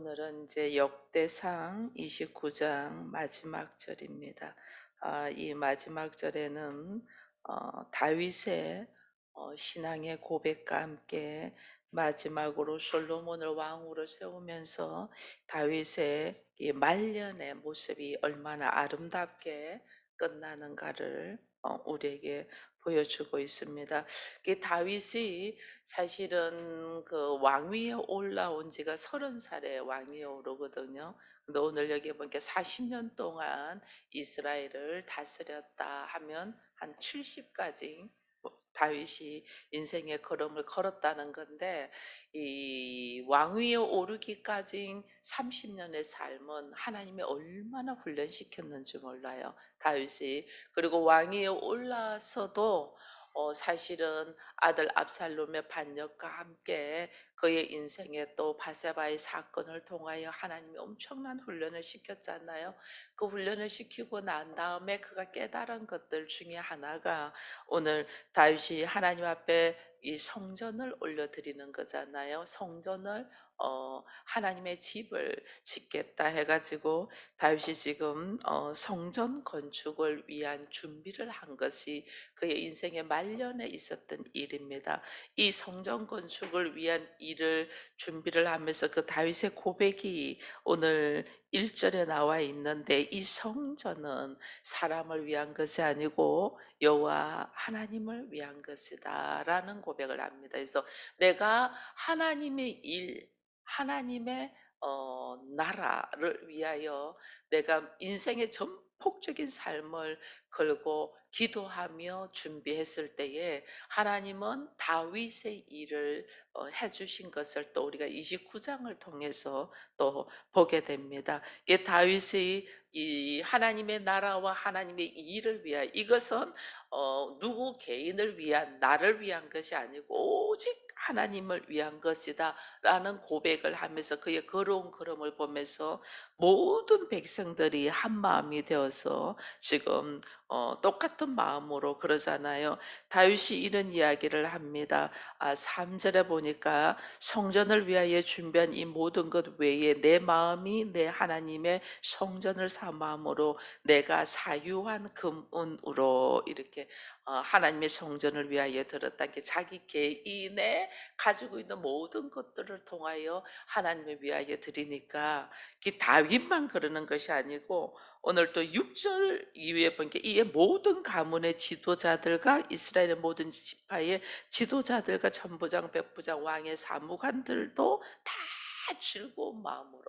오늘은 이제 역대상 29장 마지막 절입니다. 이 마지막 절에는 다윗의 신앙의 고백과 함께 마지막으로 솔로몬을 왕으로 세우면서 다윗의 이 말년의 모습이 얼마나 아름답게 끝나는가를 우리에게 보여주고 있습니다. 다윗이 사실은 그 왕위에 올라온 지가 30살에 왕위에 오르거든요. 근데 오늘 여기 보니까 40년 동안 이스라엘을 다스렸다 하면 한 70까지 다윗이 인생의 걸음을 걸었다는 건데, 이 왕위에 오르기까지 30년의 삶은 하나님이 얼마나 훈련시켰는지 몰라요, 다윗이. 그리고 왕위에 올라서도 사실은 아들 압살롬의 반역과 함께 그의 인생에 또 바세바의 사건을 통하여 하나님이 엄청난 훈련을 시켰잖아요. 그 훈련을 시키고 난 다음에 그가 깨달은 것들 중에 하나가 오늘 다윗이 하나님 앞에 이 성전을 올려드리는 거잖아요. 성전을 하나님의 집을 짓겠다 해가지고 다윗이 지금 성전 건축을 위한 준비를 한 것이 그의 인생의 말년에 있었던 일입니다. 이 성전 건축을 위한 일을 준비를 하면서 그 다윗의 고백이 오늘 1절에 나와 있는데, 이 성전은 사람을 위한 것이 아니고 여호와 하나님을 위한 것이다라는 고백을 합니다. 그래서 내가 하나님의 일, 하나님의 나라를 위하여 내가 인생의 전폭적인 삶을 걸고 기도하며 준비했을 때에 하나님은 다윗의 일을 해주신 것을 또 우리가 29장을 통해서 또 보게 됩니다. 이게 다윗의 이 하나님의 나라와 하나님의 일을 위하여, 이것은 누구 개인을 위한, 나를 위한 것이 아니고 오직 하나님을 위한 것이다라는 고백을 하면서 그의 걸어온 걸음을 보면서 모든 백성들이 한 마음이 되어서 지금 똑같은 마음으로 그러잖아요. 다윗이 이런 이야기를 합니다. 3절에 보니까 성전을 위하여 준비한 이 모든 것 외에 내 마음이 내 하나님의 성전을 삼음으로 내가 사유한 금은으로, 이렇게 하나님의 성전을 위하여 들었다. 게 자기 개인의 가지고 있는 모든 것들을 통하여 하나님을 위하여 드리니까, 다윗만 그러는 것이 아니고 오늘 또 6절 이후에 보니까 이에 모든 가문의 지도자들과 이스라엘의 모든 지파의 지도자들과 천부장, 백부장, 왕의 사무관들도 다 즐거운 마음으로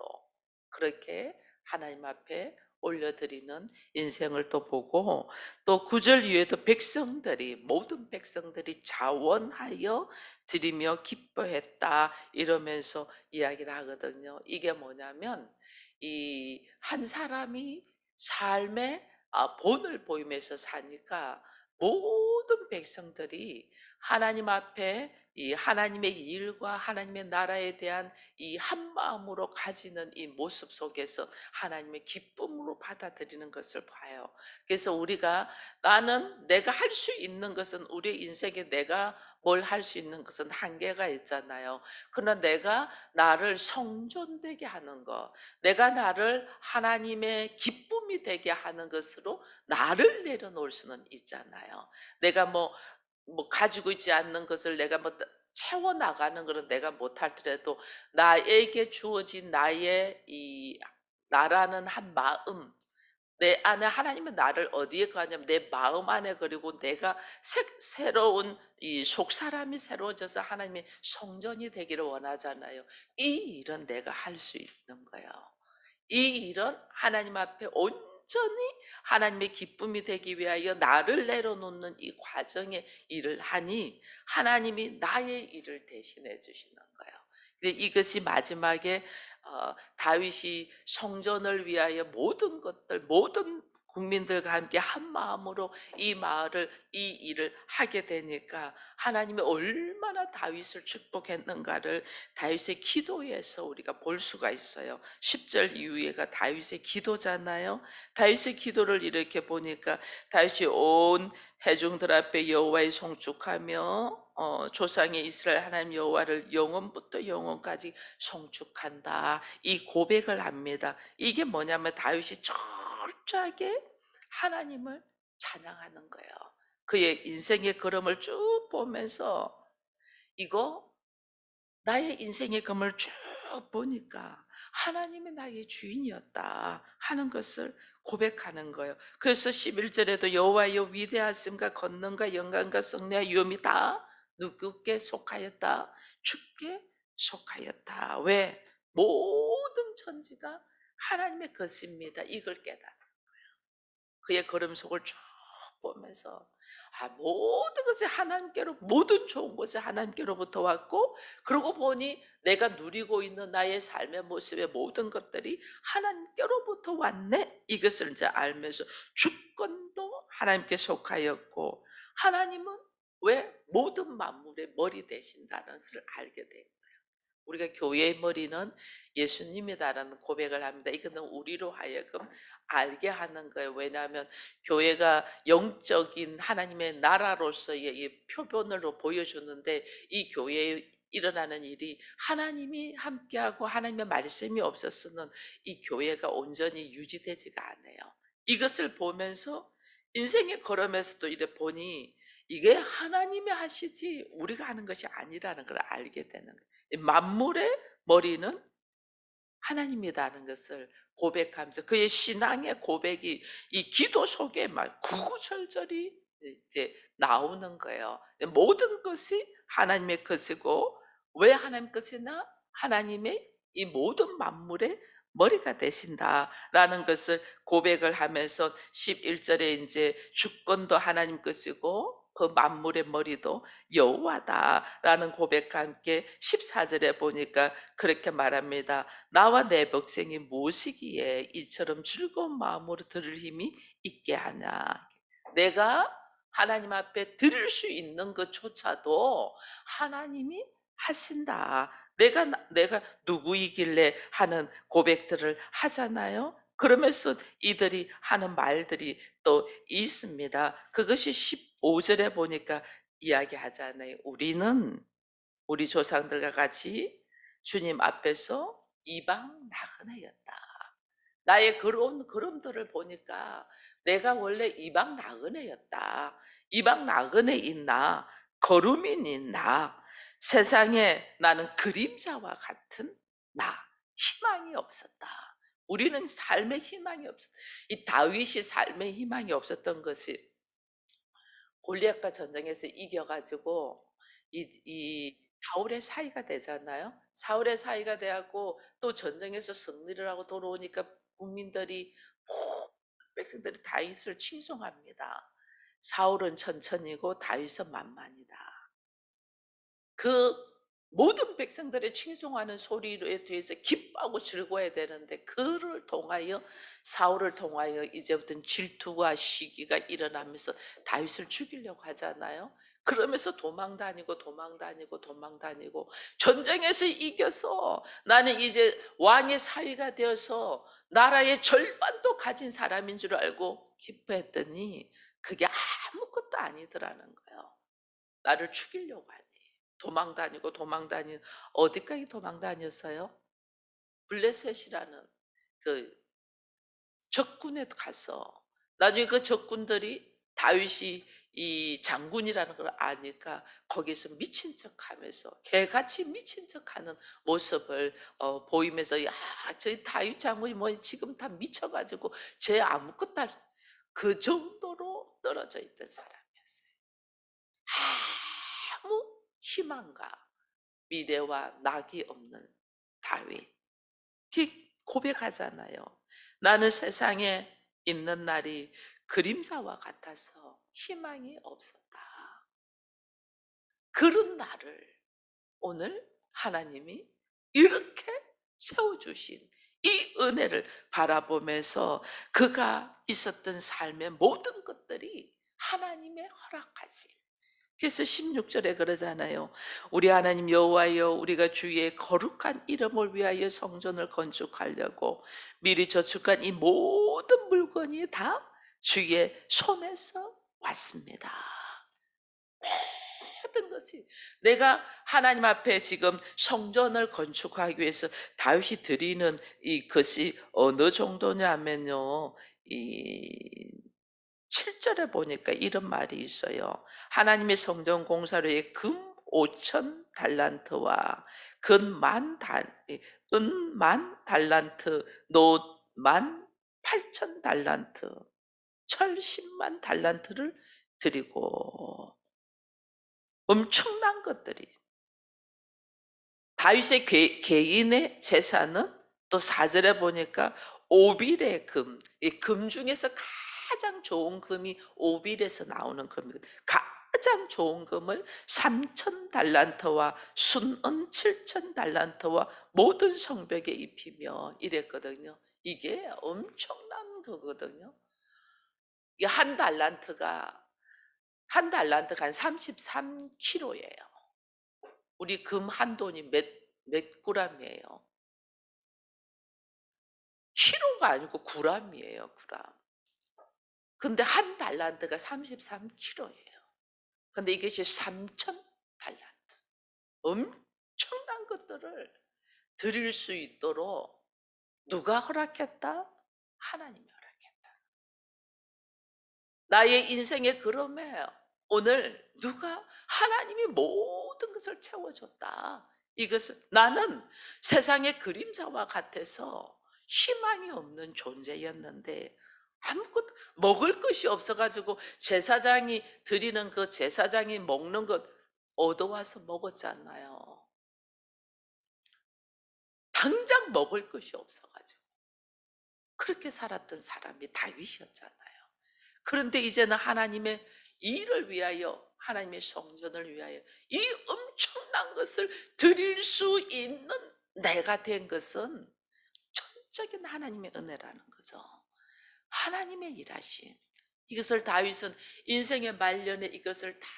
그렇게 하나님 앞에 올려드리는 인생을 또 보고, 또 9절 이후에도 백성들이, 모든 백성들이 자원하여 드리며 기뻐했다 이러면서 이야기를 하거든요. 이게 뭐냐면 이 한 사람이 삶의 본을 보이면서 사니까 모든 백성들이 하나님 앞에 이 하나님의 일과 하나님의 나라에 대한 이 한 마음으로 가지는 이 모습 속에서 하나님의 기쁨으로 받아들이는 것을 봐요. 그래서 우리가, 나는 내가 할 수 있는 것은, 우리 인생에 내가 뭘 할 수 있는 것은 한계가 있잖아요. 그러나 내가 나를 성전되게 하는 것, 내가 나를 하나님의 기쁨이 되게 하는 것으로 나를 내려놓을 수는 있잖아요. 내가 가지고 있지 않는 것을 내가 채워 나가는 것은 내가 못할더라도 나에게 주어진 나의 이 나라는 한 마음, 내 안에 하나님은 나를 어디에 거하냐면 내 마음 안에. 그리고 내가 새로운 이 속사람이 새로워져서 하나님의 성전이 되기를 원하잖아요. 이 일은 내가 할 수 있는 거예요. 이 일은 하나님 앞에 온전히 하나님의 기쁨이 되기 위하여 나를 내려놓는 이 과정의 일을 하니 하나님이 나의 일을 대신해 주시는 거예요. 근데 이것이 마지막에 다윗이 성전을 위하여 모든 것들, 모든 국민들과 함께 한 마음으로 이 마을을, 이 일을 하게 되니까 하나님이 얼마나 다윗을 축복했는가를 다윗의 기도에서 우리가 볼 수가 있어요. 10절 이후에가 다윗의 기도잖아요. 다윗의 기도를 이렇게 보니까 다윗이 온 회중들 앞에 여호와의 송축하며 조상의 이스라엘 하나님 여호와를 영원부터 영원까지 송축한다. 이 고백을 합니다. 이게 뭐냐면 다윗이 철저하게 하나님을 찬양하는 거예요. 그의 인생의 걸음을 쭉 보면서 이거 나의 인생의 검을 쭉 보니까 하나님이 나의 주인이었다 하는 것을 고백하는 거예요. 그래서 11절에도 여호와여 위대하심과 권능과 영광과 성례와 위엄이 다 누구께 속하였다? 주께 속하였다. 왜? 모든 천지가 하나님의 것입니다. 이걸 깨달아. 그의 걸음 속을 쭉 보면서 모든 것이 하나님께로 모든 좋은 것이 하나님께로부터 왔고 그러고 보니 내가 누리고 있는 나의 삶의 모습의 모든 것들이 하나님께로부터 왔네 이것을 이제 알면서 주권도 하나님께 속하였고 하나님은 왜 모든 만물의 머리 되신다는 것을 알게 돼. 우리가 교회의 머리는 예수님이다라는 고백을 합니다. 이거는 우리로 하여금 알게 하는 거예요. 왜냐하면 교회가 영적인 하나님의 나라로서의 이 표본으로 보여주는데 이 교회에 일어나는 일이 하나님이 함께하고 하나님의 말씀이 없었으면 이 교회가 온전히 유지되지가 않아요. 이것을 보면서 인생의 걸음에서도 이래 보니 이게 하나님이 하시지 우리가 하는 것이 아니라는 걸 알게 되는 거예요. 만물의 머리는 하나님이라는 것을 고백하면서 그의 신앙의 고백이 이 기도 속에 막 구구절절히 이제 나오는 거예요. 모든 것이 하나님의 것이고 왜 하나님 것이나 하나님의 이 모든 만물의 머리가 되신다라는 것을 고백을 하면서 11절에 이제 주권도 하나님 것이고 그 만물의 머리도 여호와다라는 고백과 함께 14절에 보니까 그렇게 말합니다. 나와 내 백성이 무엇이기에 이처럼 즐거운 마음으로 들을 힘이 있게 하냐. 내가 하나님 앞에 드릴 수 있는 것조차도 하나님이 하신다. 내가 누구이길래 하는 고백들을 하잖아요. 그러면서 이들이 하는 말들이 또 있습니다. 그것이 15절에 보니까 이야기하잖아요. 우리 조상들과 같이 주님 앞에서 이방 나그네였다. 나의 그런 걸음들을 보니까 내가 원래 이방 나그네였다. 이방 나그네인 나, 거루민인 나, 세상에 나는 그림자와 같은 나, 희망이 없었다. 우리는 삶의 희망이 없었다. 이 다윗이 삶의 희망이 없었던 것이 골리앗과 전쟁에서 이겨가지고 이 사울의 사이가 되잖아요. 사울의 사이가 돼갖고 또 전쟁에서 승리를 하고 돌아오니까 국민들이 모든 백성들이 다윗을 칭송합니다. 사울은 천천히고 다윗은 만만이다. 그 모든 백성들의 칭송하는 소리에 대해서 기뻐하고 즐거워야 되는데 그를 통하여 사울을 통하여 이제부터는 질투와 시기가 일어나면서 다윗을 죽이려고 하잖아요. 그러면서 도망다니고 전쟁에서 이겨서 나는 이제 왕의 사위가 되어서 나라의 절반도 가진 사람인 줄 알고 기뻐했더니 그게 아무것도 아니더라는 거예요. 나를 죽이려고 하니. 도망다니고 어디까지 도망다녔어요? 블레셋이라는 그 적군에 가서 나중에 그 적군들이 다윗이 이 장군이라는 걸 아니까 거기서 미친 척하면서 개같이 미친 척하는 모습을 보이면서 야, 저 다윗 장군이 뭐 지금 다 미쳐가지고 쟤 아무것도 그 정도로 떨어져 있던 사람이었어요. 아무 희망과 미래와 낙이 없는 다윗. 고백하잖아요. 나는 세상에 있는 날이 그림자와 같아서 희망이 없었다. 그런 나를 오늘 하나님이 이렇게 세워주신 이 은혜를 바라보면서 그가 있었던 삶의 모든 것들이 하나님의 허락하신 그래서 16절에 그러잖아요. 우리 하나님 여호와여 우리가 주의 거룩한 이름을 위하여 성전을 건축하려고 미리 저축한 이 모든 물건이 다 주의 손에서 왔습니다. 모든 것이 내가 하나님 앞에 지금 성전을 건축하기 위해서 다윗이 드리는 이것이 어느 정도냐면요. 이 7절에 보니까 이런 말이 있어요. 하나님의 성전 공사를 위해 금 5천 달란트와 은만 달란트, 노만 8천 달란트, 철 10만 달란트를 드리고 엄청난 것들이 다윗의 개인의 재산은 또 4절에 보니까 오빌의 금, 이 금 중에서 가장 좋은 금이 오빌에서 나오는 금이거든요. 가장 좋은 금을 3천 달란트와 순은 7천 달란트와 모든 성벽에 입히며 이랬거든요. 이게 엄청난 거거든요. 이게 한 달란트가 한 33kg예요. 우리 금 한 돈이 몇 그램이에요? 키로가 아니고 그램이에요, 그램. 근데 한 달란트가 33kg예요. 근데 이것이 3천 달란트. 엄청난 것들을 드릴 수 있도록 누가 허락했다? 하나님이 허락했다. 나의 인생의 걸음에 오늘 누가 하나님이 모든 것을 채워줬다. 이것은 나는 세상의 그림자와 같아서 희망이 없는 존재였는데 아무것도 먹을 것이 없어가지고 제사장이 드리는 그 제사장이 먹는 것 얻어와서 먹었잖아요. 당장 먹을 것이 없어가지고 그렇게 살았던 사람이 다윗이었잖아요. 그런데 이제는 하나님의 일을 위하여 하나님의 성전을 위하여 이 엄청난 것을 드릴 수 있는 내가 된 것은 전적인 하나님의 은혜라는 거죠. 하나님의 일하심. 이것을 다윗은 인생의 말년에 이것을 다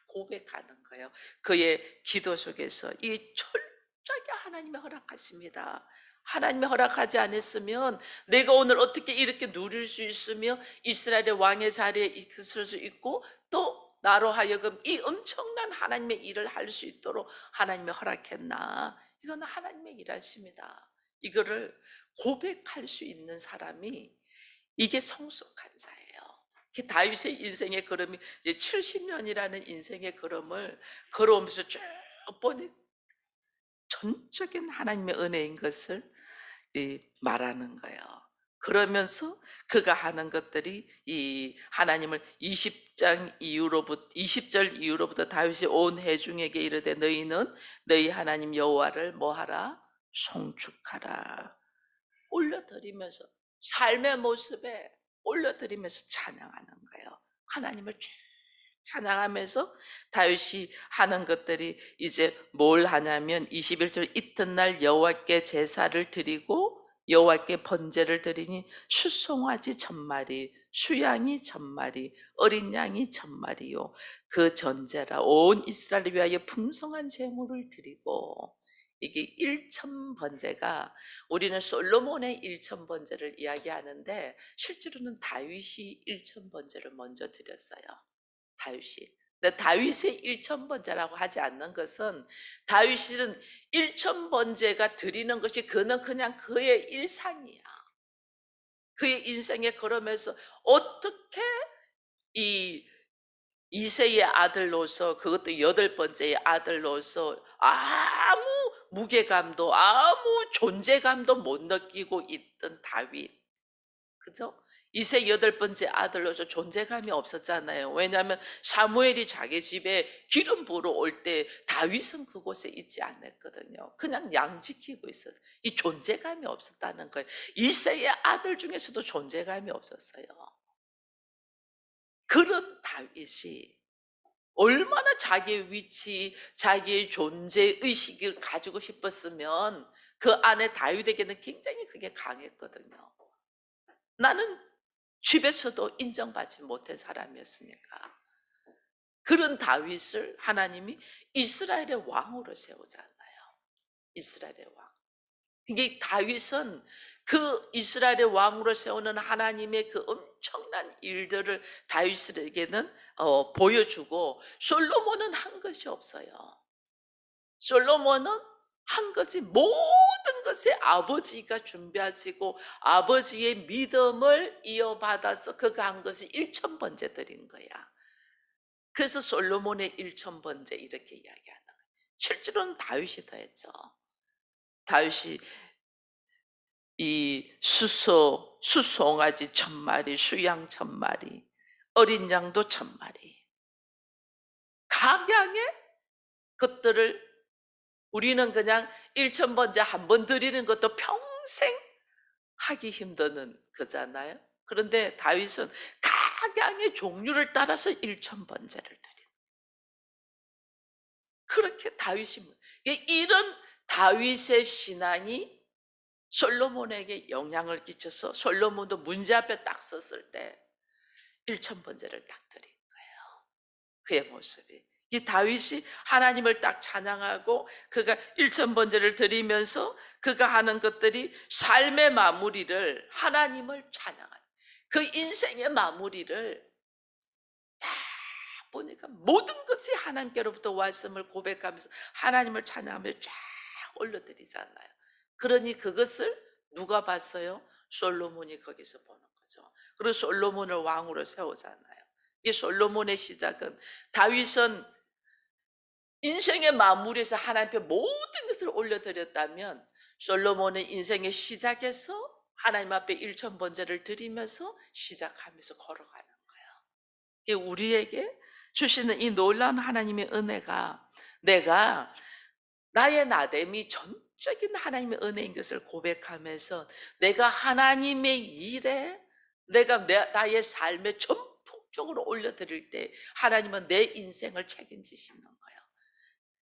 고백하는 거예요. 그의 기도 속에서 이 철저하게 하나님의 허락하십니다. 하나님의 허락하지 않았으면 내가 오늘 어떻게 이렇게 누릴 수 있으며 이스라엘의 왕의 자리에 있을 수 있고 또 나로 하여금 이 엄청난 하나님의 일을 할 수 있도록 하나님의 허락했나. 이건 하나님의 일하십니다. 이거를 고백할 수 있는 사람이 이게 성숙한 자예요. 다윗의 인생의 걸음이 70년이라는 인생의 걸음을 걸어오면서 쭉 보니 전적인 하나님의 은혜인 것을 말하는 거예요. 그러면서 그가 하는 것들이 이 하나님을 20절 이후로부터 다윗이 온 회중에게 이르되 너희는 너희 하나님 여호와를 뭐하라? 송축하라. 올려드리면서 삶의 모습에 올려드리면서 찬양하는 거예요. 하나님을 쭉 찬양하면서 다윗이 하는 것들이 이제 뭘 하냐면 21절 이튿날 여호와께 제사를 드리고 여호와께 번제를 드리니 수송아지 1000마리 수양이 1000마리 어린 양이 1000마리요 그 전제라 온 이스라엘을 위하여 풍성한 제물을 드리고 이게 1000번제가 우리는 솔로몬의 1000번제를 이야기하는데 실제로는 다윗이 1000번제를 먼저 드렸어요. 다윗이. 근데 다윗의 1000번제라고 하지 않는 것은 다윗은 1000번제가 드리는 것이 그는 그냥 그의 일상이야. 그의 인생에 걸으면서 어떻게 이 이세의 아들로서 그것도 8번째의 아들로서 아무 무게감도 아무 존재감도 못 느끼고 있던 다윗. 그죠? 이세 8번째 아들로서 존재감이 없었잖아요. 왜냐하면 사무엘이 자기 집에 기름 부으러 올 때 다윗은 그곳에 있지 않았거든요. 그냥 양 지키고 있었어요. 이 존재감이 없었다는 거예요. 이세의 아들 중에서도 존재감이 없었어요. 그런 다윗이 얼마나 자기의 위치, 자기의 존재 의식을 가지고 싶었으면 그 안에 다윗에게는 굉장히 그게 강했거든요. 나는 집에서도 인정받지 못한 사람이었으니까. 그런 다윗을 하나님이 이스라엘의 왕으로 세우잖아요. 이스라엘의 왕. 이게 다윗은 그 이스라엘의 왕으로 세우는 하나님의 그 엄청난 일들을 다윗에게는 보여주고 솔로몬은 한 것이 없어요. 솔로몬은 한 것이 모든 것에 아버지가 준비하시고 아버지의 믿음을 이어받아서 그가 한 것이 일천번째 드린 거야. 그래서 솔로몬의 일천번째 이렇게 이야기하는 거예요. 실제로는 다윗이 더 했죠. 다윗이 이 수송아지 1,000마리, 수양 1,000마리, 어린 양도 1,000마리. 각양의 것들을 우리는 그냥 일천번째 한 번 드리는 것도 평생 하기 힘드는 거잖아요. 그런데 다윗은 각양의 종류를 따라서 일천번째를 드린. 그렇게 다윗이 이런 다윗의 신앙이 솔로몬에게 영향을 끼쳐서 솔로몬도 문제 앞에 딱 섰을 때 일천번째를 딱 드린 거예요. 그의 모습이. 이 다윗이 하나님을 딱 찬양하고 그가 일천번째를 드리면서 그가 하는 것들이 삶의 마무리를 하나님을 찬양하는 그 인생의 마무리를 딱 보니까 모든 것이 하나님께로부터 왔음을 고백하면서 하나님을 찬양하며 쫙 올려드리잖아요. 그러니 그것을 누가 봤어요? 솔로몬이 거기서 보는 거죠. 그리고 솔로몬을 왕으로 세우잖아요. 이 솔로몬의 시작은 다윗은 인생의 마무리에서 하나님 앞에 모든 것을 올려드렸다면 솔로몬의 인생의 시작에서 하나님 앞에 일천번째를 드리면서 시작하면서 걸어가는 거예요. 이게 우리에게 주시는 이 놀라운 하나님의 은혜가 내가 나의 나됨이 전적인 하나님의 은혜인 것을 고백하면서 내가 하나님의 일에 내가 나의 삶에 전폭적으로 올려드릴 때 하나님은 내 인생을 책임지시는 거예요.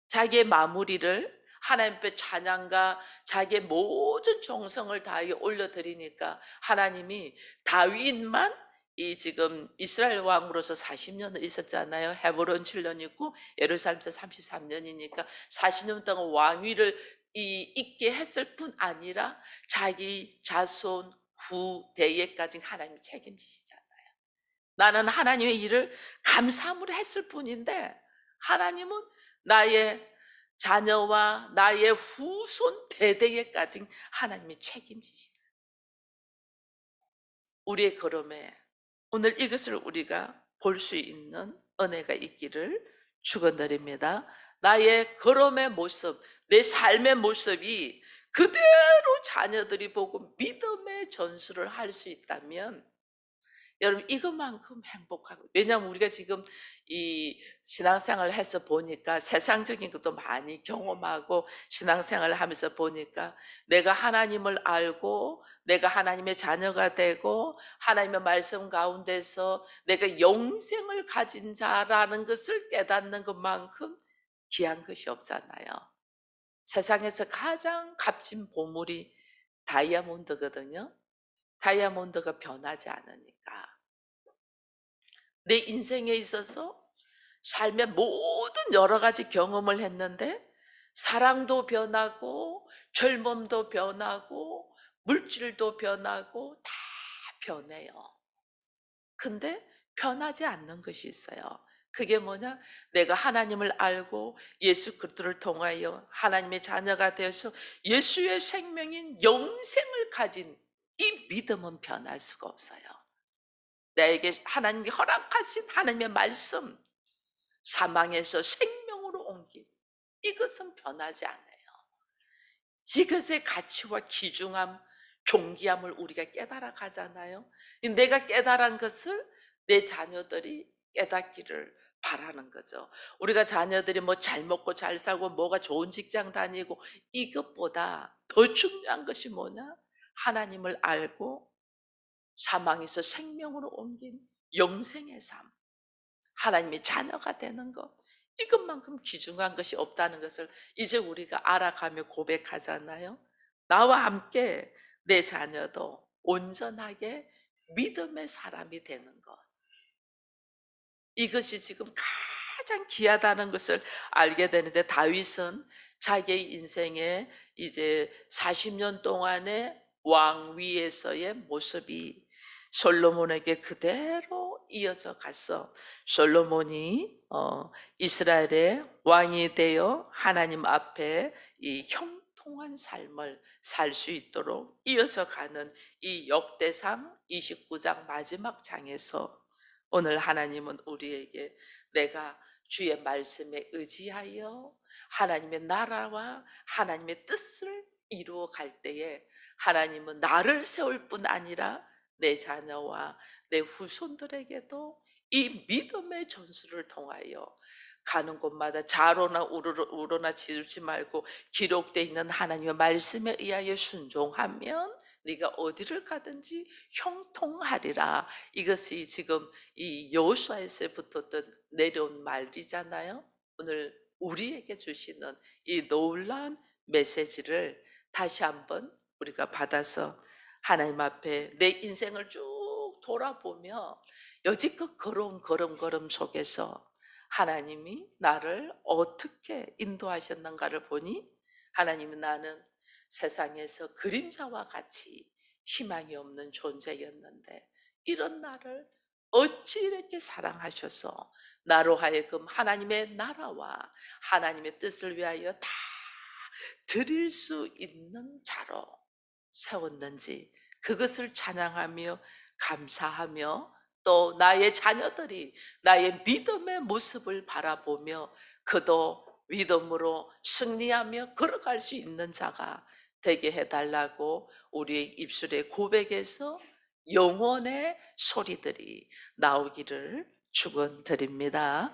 자기의 마무리를 하나님 앞에 찬양과 자기의 모든 정성을 다하여 올려드리니까 하나님이 다윗만 이 지금 이스라엘 왕으로서 40년을 있었잖아요. 헤브론 7년 있고 예루살렘에서 33년이니까 40년 동안 왕위를 있게 했을 뿐 아니라 자기 자손 후대에까지 하나님이 책임지시잖아요. 나는 하나님의 일을 감사함으로 했을 뿐인데 하나님은 나의 자녀와 나의 후손 대대에까지 하나님이 책임지시는 우리의 걸음에 오늘 이것을 우리가 볼 수 있는 은혜가 있기를 축원드립니다. 나의 걸음의 모습, 내 삶의 모습이 그대로 자녀들이 보고 믿음의 전수를 할 수 있다면 여러분 이것만큼 행복하고 왜냐하면 우리가 지금 이 신앙생활을 해서 보니까 세상적인 것도 많이 경험하고 신앙생활을 하면서 보니까 내가 하나님을 알고 내가 하나님의 자녀가 되고 하나님의 말씀 가운데서 내가 영생을 가진 자라는 것을 깨닫는 것만큼 귀한 것이 없잖아요. 세상에서 가장 값진 보물이 다이아몬드거든요. 다이아몬드가 변하지 않으니까. 내 인생에 있어서 삶의 모든 여러 가지 경험을 했는데 사랑도 변하고 젊음도 변하고 물질도 변하고 다 변해요. 근데 변하지 않는 것이 있어요. 그게 뭐냐? 내가 하나님을 알고 예수 그리스도를 통하여 하나님의 자녀가 되어서 예수의 생명인 영생을 가진 이 믿음은 변할 수가 없어요. 나에게 하나님이 허락하신 하나님의 말씀, 사망에서 생명으로 옮긴 이것은 변하지 않아요. 이것의 가치와 귀중함, 존귀함을 우리가 깨달아 가잖아요. 내가 깨달은 것을 내 자녀들이 깨닫기를 바라는 거죠. 우리가 자녀들이 뭐 잘 먹고 잘 살고 뭐가 좋은 직장 다니고 이것보다 더 중요한 것이 뭐냐? 하나님을 알고 사망에서 생명으로 옮긴 영생의 삶. 하나님의 자녀가 되는 것. 이것만큼 귀중한 것이 없다는 것을 이제 우리가 알아가며 고백하잖아요. 나와 함께 내 자녀도 온전하게 믿음의 사람이 되는 것. 이것이 지금 가장 귀하다는 것을 알게 되는데 다윗은 자기의 인생에 이제 40년 동안의 왕위에서의 모습이 솔로몬에게 그대로 이어져 갔어. 솔로몬이 이스라엘의 왕이 되어 하나님 앞에 이 형통한 삶을 살 수 있도록 이어져 가는 이 역대상 29장 마지막 장에서 오늘 하나님은 우리에게 내가 주의 말씀에 의지하여 하나님의 나라와 하나님의 뜻을 이루어 갈 때에 하나님은 나를 세울 뿐 아니라 내 자녀와 내 후손들에게도 이 믿음의 전술을 통하여 가는 곳마다 좌로나 우로나 지르지 말고 기록되어 있는 하나님의 말씀에 의하여 순종하면 네가 어디를 가든지 형통하리라. 이것이 지금 이 여호수아에서 붙었던 내려온 말이잖아요. 오늘 우리에게 주시는 이 놀라운 메시지를 다시 한번 우리가 받아서 하나님 앞에 내 인생을 쭉 돌아보며 여지껏 걸어온 걸음걸음 속에서 하나님이 나를 어떻게 인도하셨는가를 보니 하나님은 나는 세상에서 그림자와 같이 희망이 없는 존재였는데 이런 나를 어찌 이렇게 사랑하셔서 나로 하여금 하나님의 나라와 하나님의 뜻을 위하여 다 드릴 수 있는 자로 세웠는지 그것을 찬양하며 감사하며 또 나의 자녀들이 나의 믿음의 모습을 바라보며 그도 믿음으로 승리하며 걸어갈 수 있는 자가 되게 해달라고 우리의 입술의 고백에서 영혼의 소리들이 나오기를 축원드립니다.